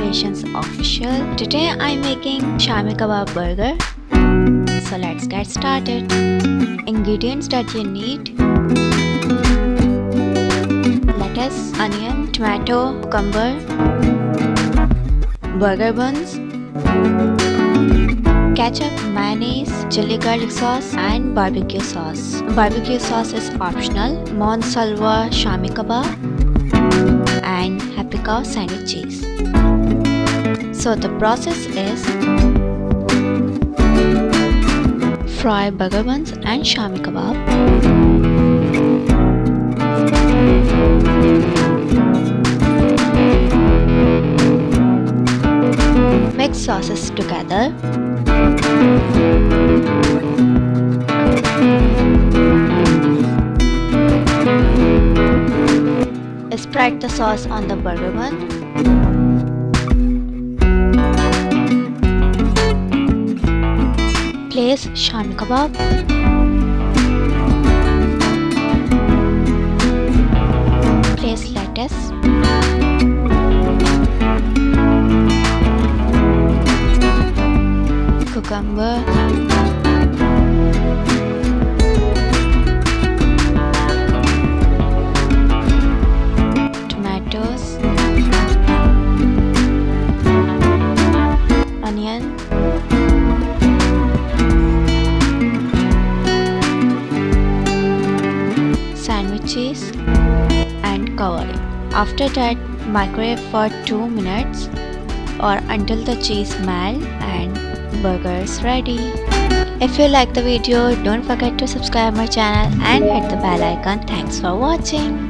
Creations Official. Today I'm making Shami Kabab Burger. So let's get started. Ingredients that you need: lettuce, onion, tomato, cucumber, burger buns, ketchup, mayonnaise, chili garlic sauce and barbecue sauce. Barbecue sauce is optional. Mon salwa Shami Kabab and happy cow sandwich cheese. So the process is: fry burger buns and Shami Kabab. Mix sauces together. Spread the sauce on the burger bun. Place Shami Kabab. Place lettuce. Cucumber. Tomatoes. Onion. Sandwich cheese and cover it. After that, microwave for 2 minutes or until the cheese melt and burger is ready. If you like the video, don't forget to subscribe my channel and hit the bell icon. Thanks for watching.